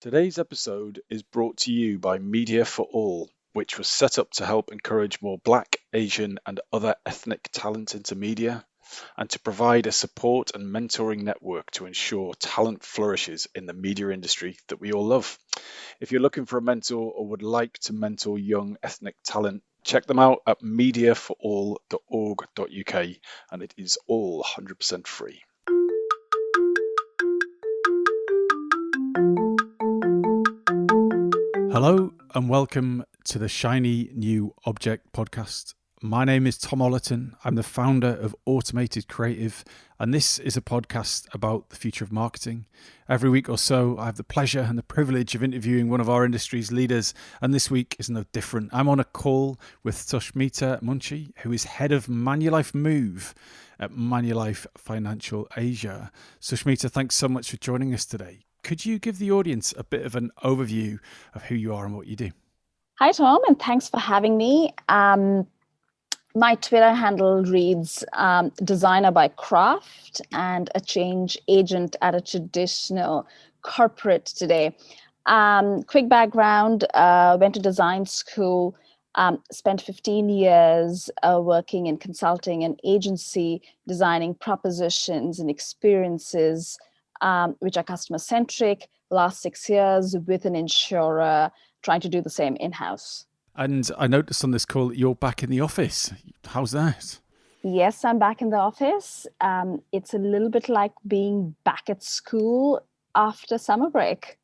Today's episode is brought to you by Media for All, which was set up to help encourage more Black, Asian, and other ethnic talent into media, and to provide a support and mentoring network to ensure talent flourishes in the media industry that we all love. If you're looking for a mentor or would like to mentor young ethnic talent, check them out at mediaforall.org.uk, and it is all 100% free. Hello and welcome to the Shiny New Object podcast. My name is Tom Ollerton. I'm the founder of Automated Creative, and this is a podcast about the future of marketing. Every week or so, I have the pleasure and the privilege of interviewing one of our industry's leaders, and this week is no different. I'm on a call with Sushmita Munshi, who is Head of ManulifeMOVE at Manulife Financial Asia. Sushmita, thanks so much for joining us today. Could you give the audience a bit of an overview of who you are and what you do? Hi, Tom, and thanks for having me. My Twitter handle reads designer by craft and a change agent at a traditional corporate today. Quick background, went to design school, spent 15 years working in consulting and agency, designing propositions and experiences which are customer-centric. Last 6 years with an insurer, trying to do the same in-house. And I noticed on this call that you're back in the office. How's that? Yes, I'm back in the office. It's a little bit like being back at school after summer break.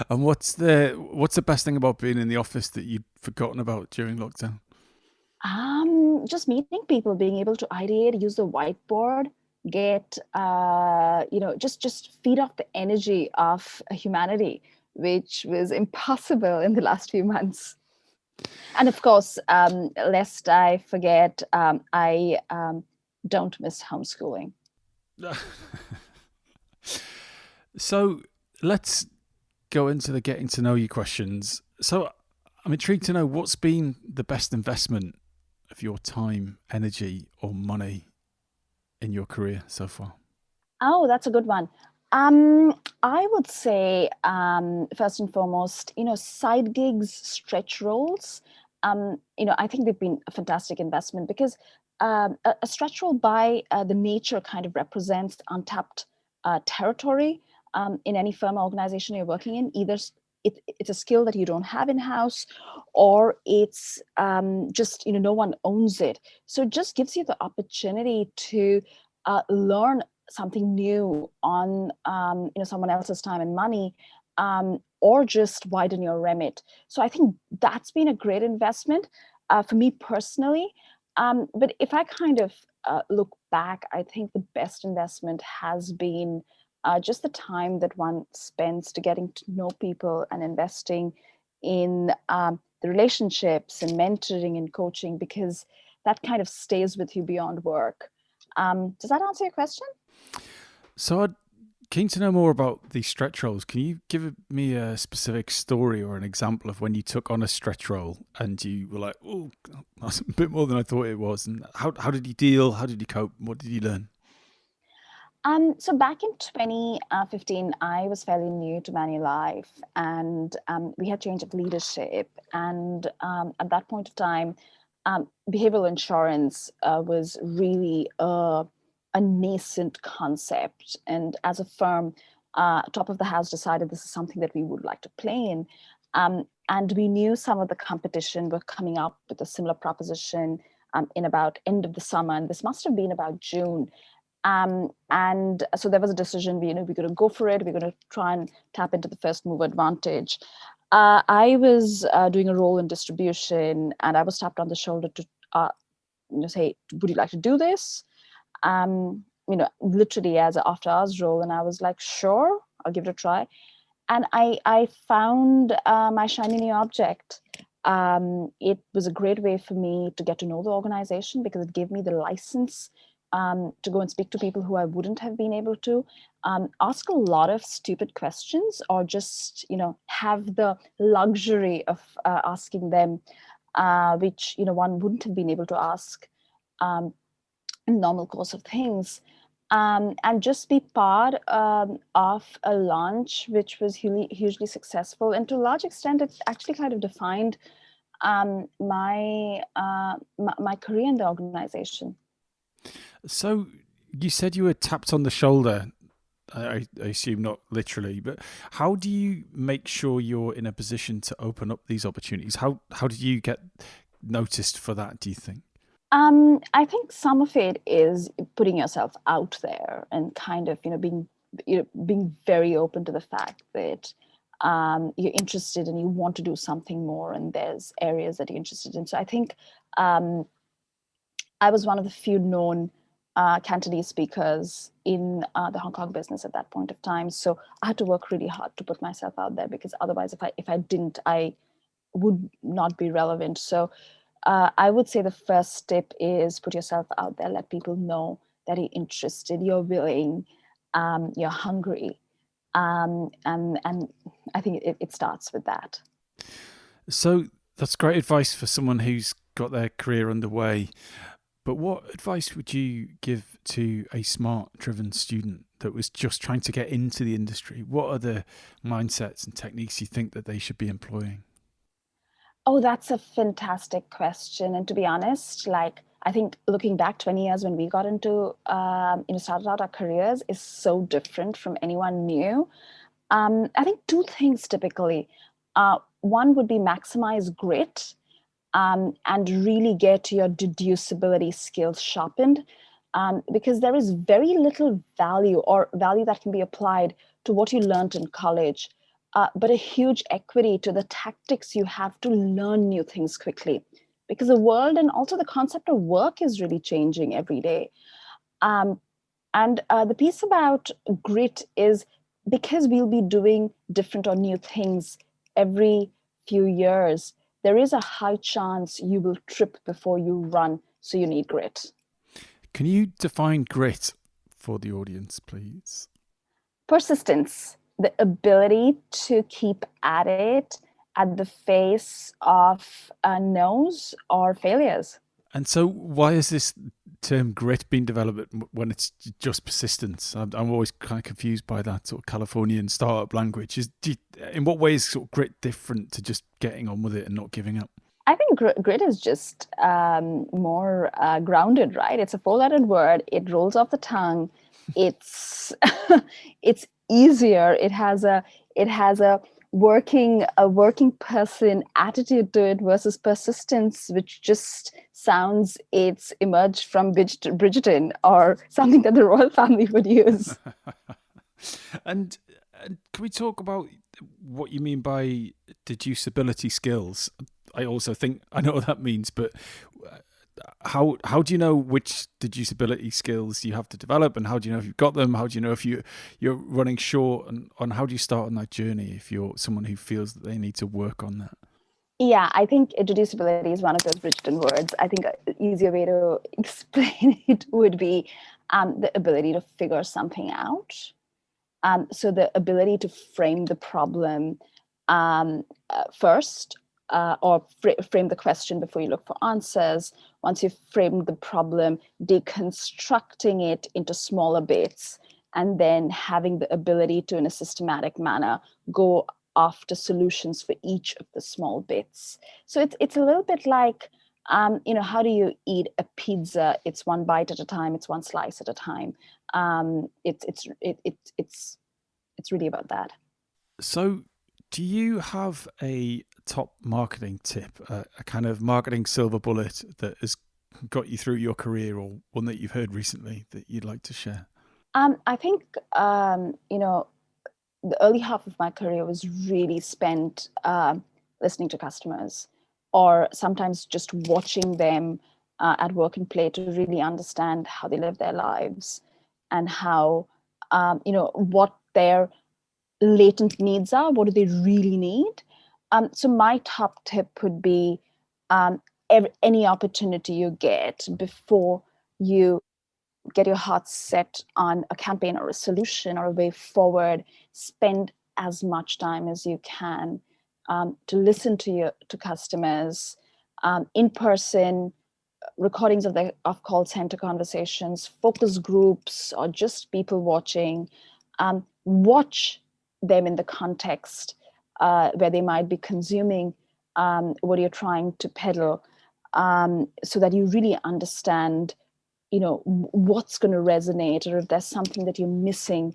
And what's the best thing about being in the office that you'd forgotten about during lockdown? Just meeting people, being able to ideate, use the whiteboard, get just feed off the energy of humanity, which was impossible in the last few months. And of course, lest I forget, I don't miss homeschooling. So let's go into the getting to know you questions. So I'm intrigued to know what's been the best investment of your time, energy, or money in your career so far? Oh, that's a good one. I would say, first and foremost, side gigs, stretch roles. I think they've been a fantastic investment because a stretch role by the nature kind of represents untapped territory in any firm or organization you're working in. Either it's a skill that you don't have in-house, or it's just, no one owns it. So it just gives you the opportunity to learn something new on someone else's time and money, or just widen your remit. So I think that's been a great investment for me personally. But if I kind of look back, I think the best investment has been just the time that one spends to getting to know people and investing in the relationships and mentoring and coaching, because that kind of stays with you beyond work. Does that answer your question? So I'd keen to know more about these stretch roles. Can you give me a specific story or an example of when you took on a stretch role and you were like, oh, that's a bit more than I thought it was? And how did you deal? How did you cope? What did you learn? So back in 2015, I was fairly new to Manulife, and we had change of leadership. And at that point of time, behavioral insurance was really a nascent concept. And as a firm, top of the house decided this is something that we would like to play in. And we knew some of the competition were coming up with a similar proposition in about end of the summer. And this must have been about June. And so there was a decision, we're going to go for it. We're going to try and tap into the first move advantage. I was doing a role in distribution, and I was tapped on the shoulder to say, would you like to do this? Literally as an after hours role. And I was like, sure, I'll give it a try. And I found my shiny new object. It was a great way for me to get to know the organization, because it gave me the license to go and speak to people who I wouldn't have been able to, ask a lot of stupid questions, or just, have the luxury of asking them, which, one wouldn't have been able to ask in normal course of things. and just be part of a launch which was hugely successful. And to a large extent, it actually kind of defined my career in the organization. So you said you were tapped on the shoulder. I assume not literally, but how do you make sure you're in a position to open up these opportunities? How did you get noticed for that, do you think? I think some of it is putting yourself out there and kind of, being very open to the fact that you're interested and you want to do something more, and there's areas that you're interested in. So I think I was one of the few known Cantonese speakers in the Hong Kong business at that point of time. So I had to work really hard to put myself out there, because otherwise, if I didn't, I would not be relevant. So I would say the first step is put yourself out there, let people know that you're interested, you're willing, you're hungry. And I think it starts with that. So that's great advice for someone who's got their career underway. But what advice would you give to a smart driven student that was just trying to get into the industry? What are the mindsets and techniques you think that they should be employing? Oh, that's a fantastic question. And to be honest, I think looking back 20 years when we got into, started out our careers is so different from anyone new. I think two things typically. One would be maximize grit, and really get your deducibility skills sharpened, because there is very little value that can be applied to what you learned in college, but a huge equity to the tactics you have to learn new things quickly, because the world and also the concept of work is really changing every day. Um, and the piece about grit is, because we'll be doing different or new things every few years, there is a high chance you will trip before you run. So you need grit. Can you define grit for the audience, please? Persistence, the ability to keep at it at the face of no's or failures. And so, why has this term grit been developed when it's just persistence? I'm always kind of confused by that sort of Californian startup language. In what way is sort of grit different to just getting on with it and not giving up? I think grit is just more grounded, right? It's a four-lettered word. It rolls off the tongue. It's it's easier. It has a working person attitude to it versus persistence, which just sounds it's emerged from Bridgerton or something that the royal family would use. and, and can we talk about what you mean by deducibility skills? I also think I know what that means, but how do you know which deducibility skills you have to develop, and how do you know if you've got them? How do you know if you're running short, and on how do you start on that journey if you're someone who feels that they need to work on that? Yeah, I think deducibility is one of those Bridgerton words. I think an easier way to explain it would be the ability to figure something out. So the ability to frame the problem first, or frame the question before you look for answers. Once you've framed the problem, deconstructing it into smaller bits, and then having the ability to, in a systematic manner, go after solutions for each of the small bits. So it's a little bit like, how do you eat a pizza? It's one bite at a time. It's one slice at a time. It's really about that. So, do you have a top marketing tip, a kind of marketing silver bullet that has got you through your career, or one that you've heard recently that you'd like to share? I think the early half of my career was really spent listening to customers, or sometimes just watching them at work and play, to really understand how they live their lives, and how what their latent needs are. What do they really need? So my top tip would be, any opportunity you get, before you get your heart set on a campaign or a solution or a way forward, spend as much time as you can to listen to customers in person, recordings of call center conversations, focus groups, or just people watching. Watch them in the context where they might be consuming what you're trying to peddle, so that you really understand, what's going to resonate, or if there's something that you're missing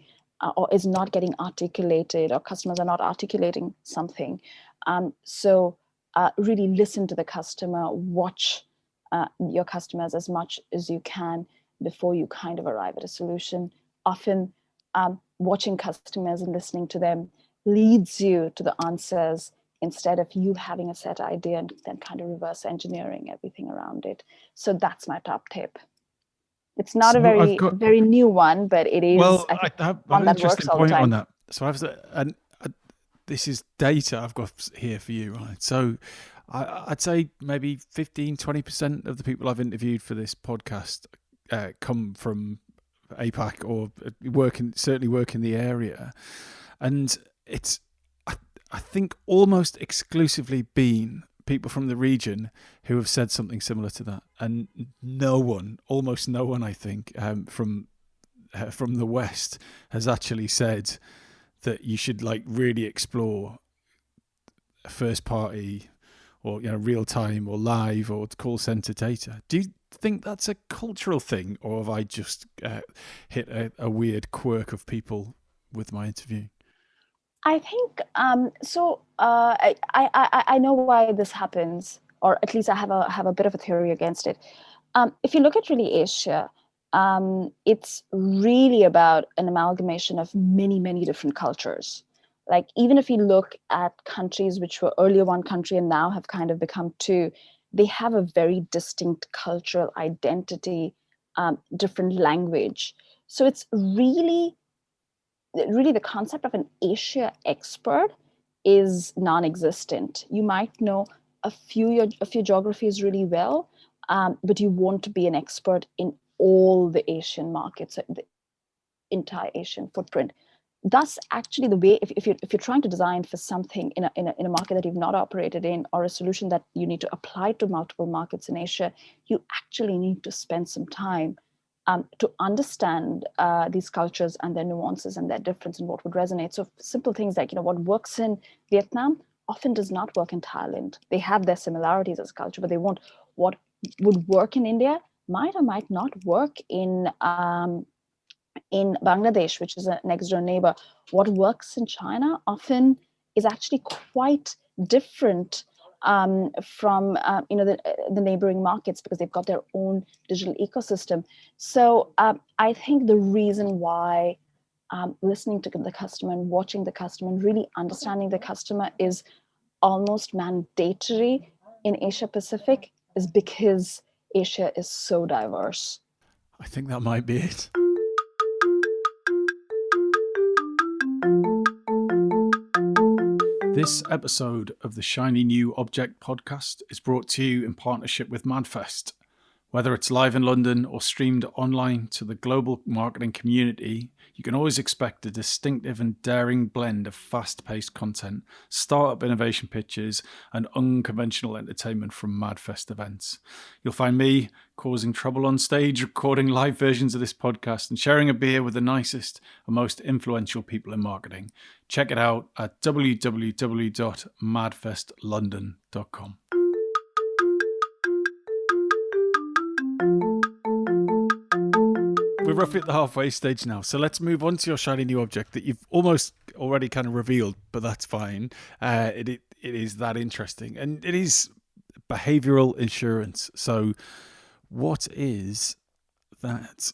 or is not getting articulated, or customers are not articulating something. So really listen to the customer, watch your customers as much as you can before you kind of arrive at a solution. Often watching customers and listening to them leads you to the answers, instead of you having a set idea and then kind of reverse engineering everything around it. So that's my top tip. It's not a So I've very got, very new one, but it is, well, I think, I have one an that works interesting all the point on time. that. So this is data I've got here for you, right? So I'd say maybe 15, 20% of the people I've interviewed for this podcast come from APAC or certainly work in the area. And it's, I think, almost exclusively been people from the region who have said something similar to that. And almost no one, I think, from the West has actually said that you should really explore first party or real time or live or call center data. Do you think that's a cultural thing, or have I just hit a weird quirk of people with my interview? I think so. I know why this happens, or at least I have a bit of a theory against it. If you look at really Asia, it's really about an amalgamation of many different cultures. Like, even if you look at countries which were earlier one country and now have kind of become two, they have a very distinct cultural identity, different language. So it's really the concept of an Asia expert is non-existent. You might know a few geographies really well, but you won't be an expert in all the Asian markets, the entire Asian footprint. Thus, actually, the way, if you're trying to design for something in a market that you've not operated in, or a solution that you need to apply to multiple markets in Asia, you actually need to spend some time to understand these cultures and their nuances and their difference and what would resonate. So simple things like, what works in Vietnam often does not work in Thailand. They have their similarities as a culture, but they won't. What would work in India might or might not work in Bangladesh, which is a next door neighbor. What works in China often is actually quite different from the neighboring markets, because they've got their own digital ecosystem. So I think the reason why listening to the customer and watching the customer and really understanding the customer is almost mandatory in Asia Pacific is because Asia is so diverse. I think that might be it. This episode of the Shiny New Object podcast is brought to you in partnership with MadFest. Whether it's live in London or streamed online to the global marketing community, you can always expect a distinctive and daring blend of fast-paced content, startup innovation pitches, and unconventional entertainment from MadFest events. You'll find me causing trouble on stage, recording live versions of this podcast, and sharing a beer with the nicest and most influential people in marketing. Check it out at www.madfestlondon.com. We're roughly at the halfway stage now, so let's move on to your shiny new object that you've almost already kind of revealed, but that's fine. It is that interesting, and it is behavioural insurance. So what is that?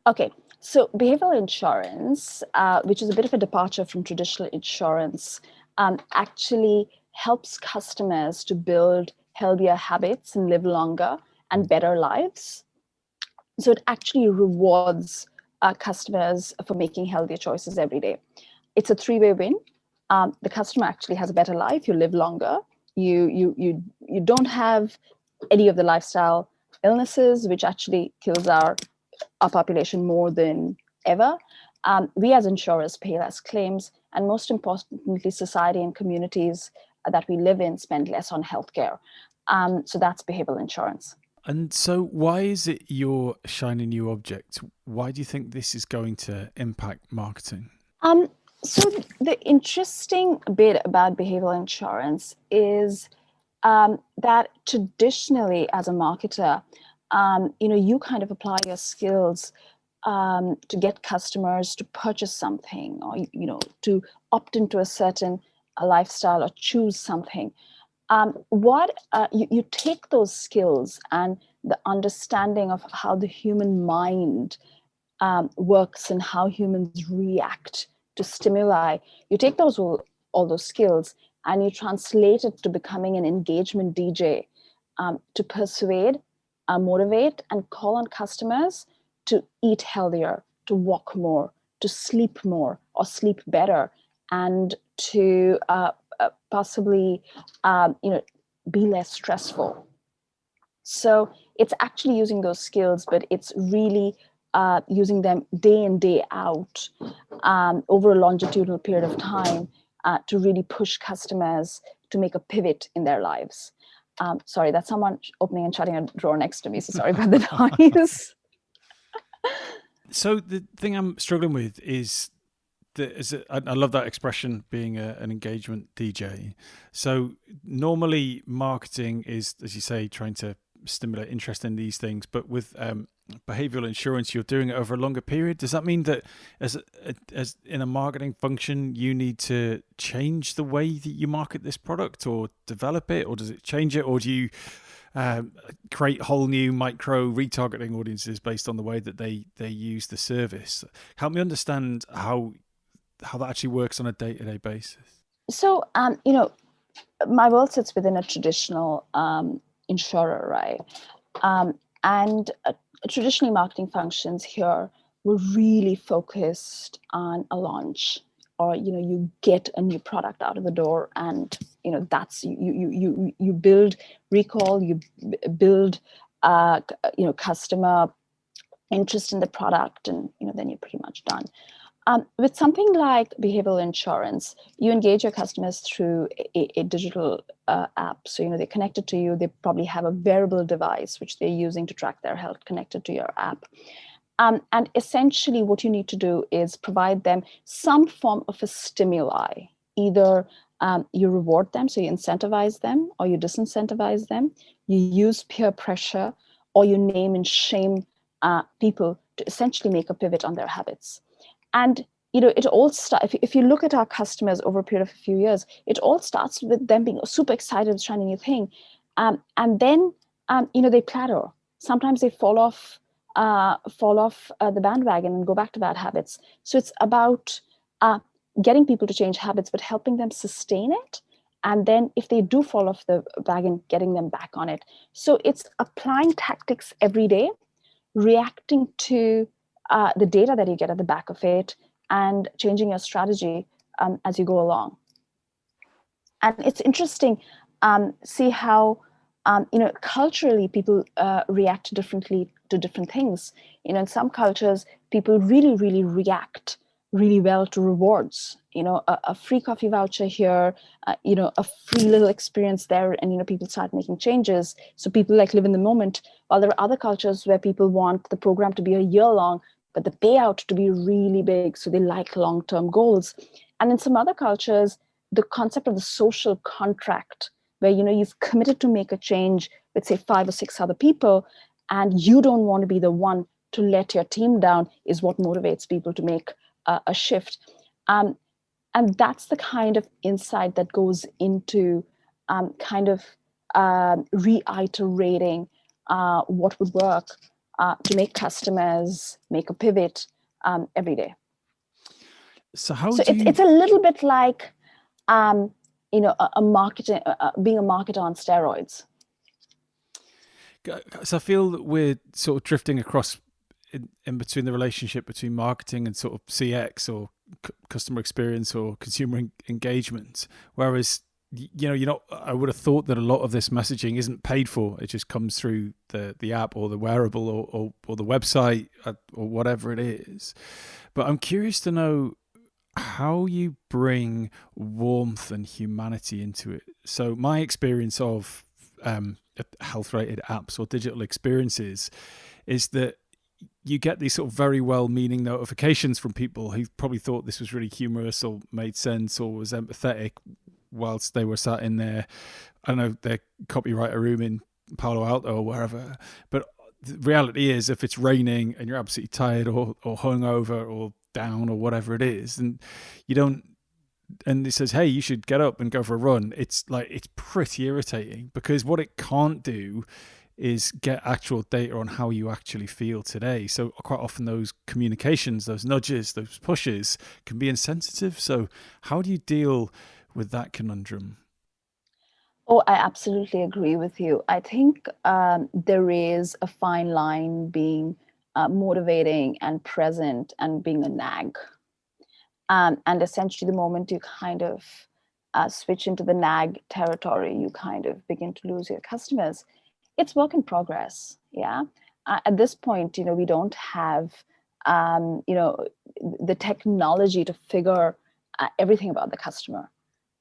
Okay, so behavioral insurance, which is a bit of a departure from traditional insurance, actually helps customers to build healthier habits and live longer and better lives. So it actually rewards customers for making healthier choices every day. It's a three-way win. The customer actually has a better life. You live longer. You don't have any of the lifestyle illnesses, which actually kills our population more than ever. We as insurers pay less claims, and most importantly, society and communities that we live in spend less on healthcare. So that's behavioral insurance. And so why is it your shiny new object? Why do you think this is going to impact marketing? Um, so the interesting bit about behavioral insurance is that traditionally, as a marketer, you kind of apply your skills to get customers to purchase something, or to opt into a certain lifestyle or choose something. What you take those skills and the understanding of how the human mind works and how humans react to stimuli. You take all those skills and you translate it to becoming an engagement DJ, to persuade, motivate, and call on customers to eat healthier, to walk more, to sleep more or sleep better, and to possibly be less stressful. So it's actually using those skills, but it's really using them day in, day out, over a longitudinal period of time, to really push customers to make a pivot in their lives. Sorry, that's someone opening and shutting a drawer next to me. So sorry about the noise. So the thing I'm struggling with is I love that expression, being an engagement DJ. So normally marketing is, as you say, trying to stimulate interest in these things, but with behavioral insurance, you're doing it over a longer period. Does that mean that as in a marketing function, you need to change the way that you market this product or develop it, or does it change it, or do you create whole new micro retargeting audiences based on the way that they use the service? Help me understand how that actually works on a day-to-day basis. So, my world sits within a traditional insurer, right? And traditionally, marketing functions here were really focused on a launch, or you get a new product out of the door, and that's you build recall, you build customer interest in the product, and then you're pretty much done. With something like behavioral insurance, you engage your customers through a digital app. So, they're connected to you. They probably have a wearable device which they're using to track their health connected to your app. And essentially what you need to do is provide them some form of a stimuli. Either you reward them, so you incentivize them, or you disincentivize them. You use peer pressure, or you name and shame people to essentially make a pivot on their habits. And it all starts, if you look at our customers over a period of a few years, it all starts with them being super excited with trying a new thing. And then, they plateau. Sometimes they fall off the bandwagon and go back to bad habits. So it's about getting people to change habits, but helping them sustain it. And then if they do fall off the wagon, getting them back on it. So it's applying tactics every day, reacting to the data that you get at the back of it, and changing your strategy as you go along. And it's interesting, see how culturally people react differently to different things. In some cultures, people really, really react really well to rewards. A free coffee voucher here, a free little experience there, and people start making changes. So people live in the moment. While there are other cultures where people want the program to be a year long, but the payout to be really big, so they like long-term goals. And in some other cultures, the concept of the social contract, where you've committed to make a change with, say, 5 or 6 other people, and you don't want to be the one to let your team down, is what motivates people to make a shift. And that's the kind of insight that goes into reiterating what would work to make customers make a pivot every day. So it's a little bit like a marketing, being a marketer on steroids. So I feel that we're sort of drifting across in between the relationship between marketing and sort of CX, or customer experience, or consumer engagement. Whereas, I would have thought that a lot of this messaging isn't paid for. It just comes through the app or the wearable or the website or whatever it is. But I'm curious to know how you bring warmth and humanity into it. So my experience of health-related apps or digital experiences, is that you get these sort of very well-meaning notifications from people who probably thought this was really humorous or made sense or was empathetic whilst they were sat in their, I don't know, their copywriter room in Palo Alto or wherever. But the reality is, if it's raining and you're absolutely tired or hungover or down or whatever it is, and you don't, and it says, hey, you should get up and go for a run, it's like, it's pretty irritating, because what it can't do is get actual data on how you actually feel today. So quite often those communications, those nudges, those pushes can be insensitive. So how do you deal with that conundrum? Oh, I absolutely agree with you. I think there is a fine line being motivating and present and being a nag. And essentially, the moment you kind of switch into the nag territory, you kind of begin to lose your customers. It's work in progress. Yeah. At this point, we don't have, the technology to figure everything about the customer.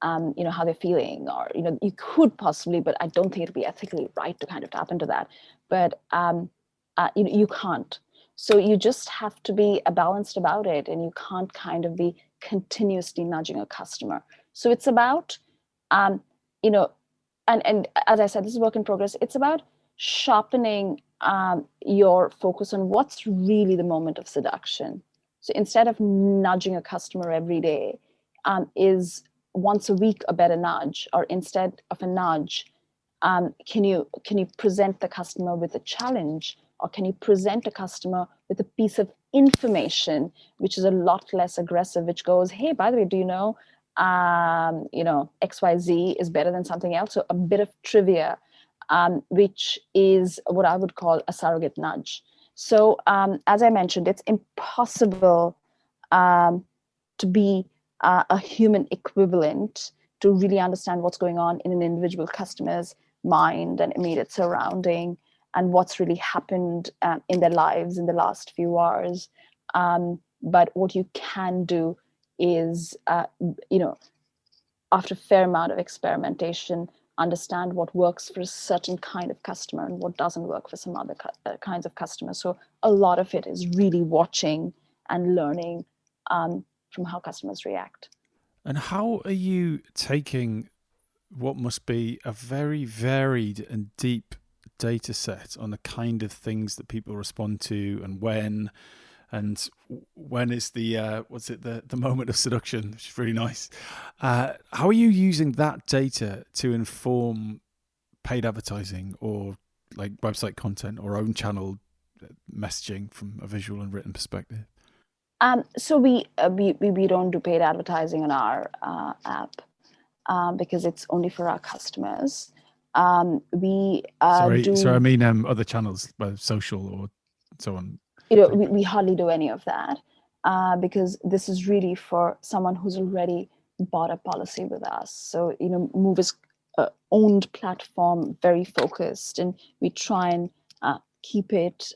How they're feeling, or you could possibly, but I don't think it'd be ethically right to kind of tap into that. But you can't. So you just have to be balanced about it, and you can't kind of be continuously nudging a customer. So it's about, and as I said, this is work in progress. It's about sharpening your focus on what's really the moment of seduction. So instead of nudging a customer every day, is once a week a better nudge? Or instead of a nudge, can you present the customer with a challenge, or can you present a customer with a piece of information which is a lot less aggressive, which goes, hey, by the way, do you know XYZ is better than something else? So a bit of trivia, which is what I would call a surrogate nudge. So as I mentioned, it's impossible to be a human equivalent to really understand what's going on in an individual customer's mind and immediate surrounding, and what's really happened in their lives in the last few hours. But what you can do is, after a fair amount of experimentation, understand what works for a certain kind of customer and what doesn't work for some other kinds of customers. So a lot of it is really watching and learning from how customers react. And how are you taking what must be a very varied and deep data set on the kind of things that people respond to, and when is the the moment of seduction, which is really nice. How are you using that data to inform paid advertising, or like website content, or own channel messaging from a visual and written perspective? So we don't do paid advertising on our app because it's only for our customers. We sorry, I mean other channels, social or so on. We hardly do any of that because this is really for someone who's already bought a policy with us. So Move is owned platform, very focused, and we try and keep it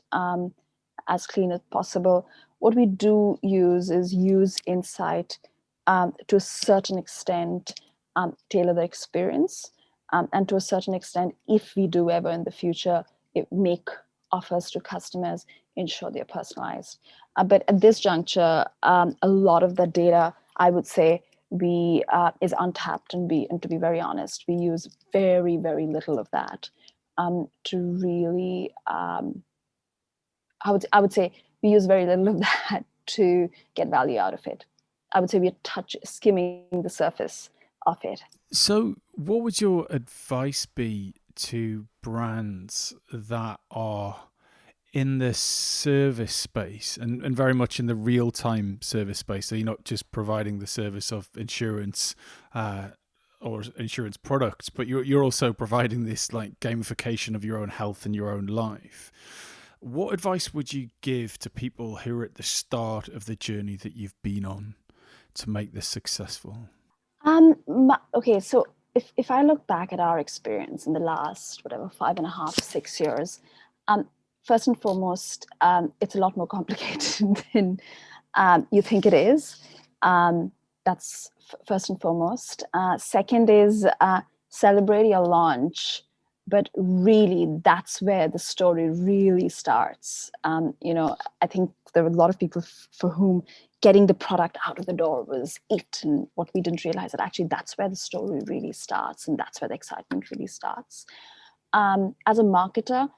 as clean as possible. What we do use insight to a certain extent, tailor the experience, and to a certain extent, if we do ever in the future make offers to customers, ensure they're personalized. But at this juncture, a lot of the data, I would say, is untapped, and to be very honest, we use very, very little of that to really. I would say we use very little of that to get value out of it. I would say we're skimming the surface of it. So, what would your advice be to brands that are in the service space and very much in the real-time service space? So you're not just providing the service of insurance or insurance products, but you're also providing this like gamification of your own health and your own life. What advice would you give to people who are at the start of the journey that you've been on to make this successful? Okay, so if I look back at our experience in the last 5.5, 6 years, first and foremost, it's a lot more complicated than you think it is. That's first and foremost. Second is celebrate your launch but really that's where the story really starts. I think there were a lot of people for whom getting the product out of the door was it, and what we didn't realize that actually that's where the story really starts, and that's where the excitement really starts. As a marketer,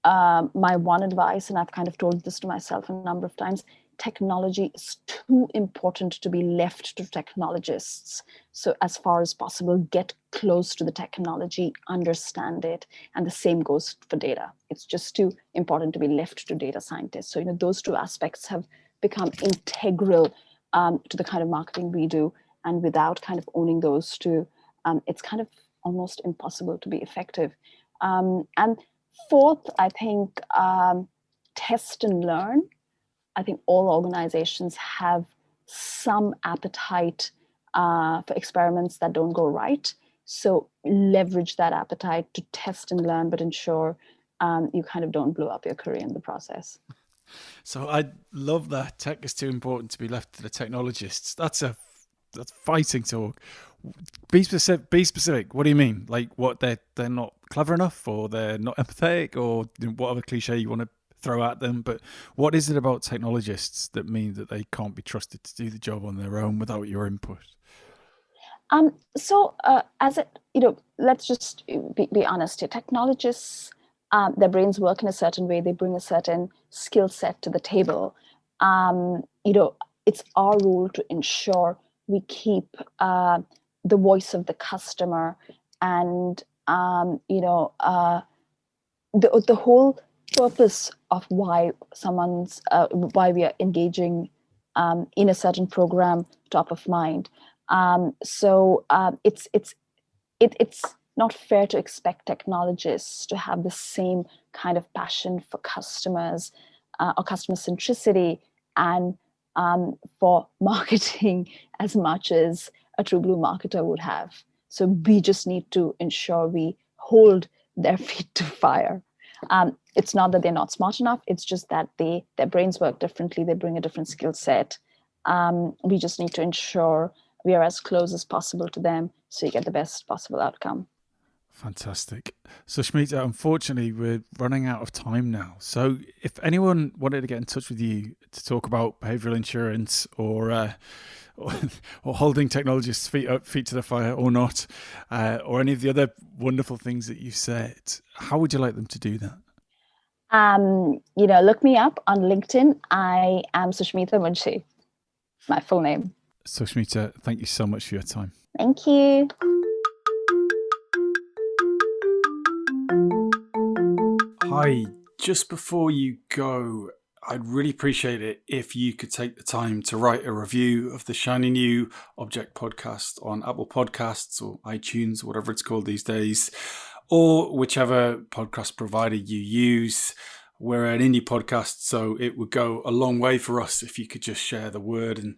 my one advice, and I've kind of told this to myself a number of times, technology is too important to be left to technologists. So as far as possible, get close to the technology, understand it. And the same goes for data. It's just too important to be left to data scientists. So, those two aspects have become integral to the kind of marketing we do. And without kind of owning those two, it's kind of almost impossible to be effective. And fourth, I think test and learn. I think all organizations have some appetite for experiments that don't go right. So leverage that appetite to test and learn, but ensure you kind of don't blow up your career in the process. So I love that. Tech is too important to be left to the technologists. That's fighting talk. Be specific. Be specific. What do you mean? Like what they're not clever enough, or they're not empathetic, or whatever cliche you want to throw at them. But what is it about technologists that mean that they can't be trusted to do the job on their own without your input? Let's just be honest here. Technologists, their brains work in a certain way. They bring a certain skill set to the table. It's our role to ensure we keep the voice of the customer and the whole purpose of why we are engaging in a certain program top of mind. It's not fair to expect technologists to have the same kind of passion for customers or customer centricity and for marketing as much as a true blue marketer would have. So we just need to ensure we hold their feet to fire. It's not that they're not smart enough. It's just that their brains work differently. They bring a different skill set. We just need to ensure we are as close as possible to them so you get the best possible outcome. Fantastic. So, Sushmita, unfortunately, we're running out of time now. So if anyone wanted to get in touch with you to talk about behavioural insurance or holding technologists' feet to the fire or not, or any of the other wonderful things that you've said, how would you like them to do that? Look me up on LinkedIn. I am Sushmita Munshi, my full name. Sushmita, thank you so much for your time. Thank you. Hi, just before you go, I'd really appreciate it if you could take the time to write a review of the Shiny New Object podcast on Apple Podcasts or iTunes, whatever it's called these days, or whichever podcast provider you use. We're an indie podcast, so it would go a long way for us if you could just share the word and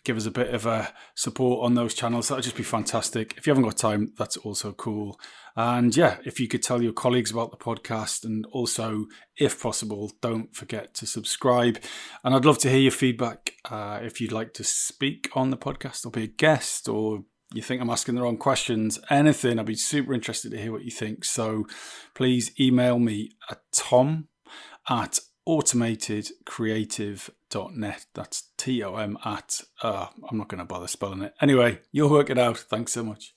give us a bit of a support on those channels. That would just be fantastic. If you haven't got time, that's also cool. And yeah, if you could tell your colleagues about the podcast, and also, if possible, don't forget to subscribe. And I'd love to hear your feedback. If you'd like to speak on the podcast or be a guest, or you think I'm asking the wrong questions, anything, I'd be super interested to hear what you think. So please email me at tom@automatedcreative.net. That's TOM at, I'm not going to bother spelling it. Anyway, you'll work it out. Thanks so much.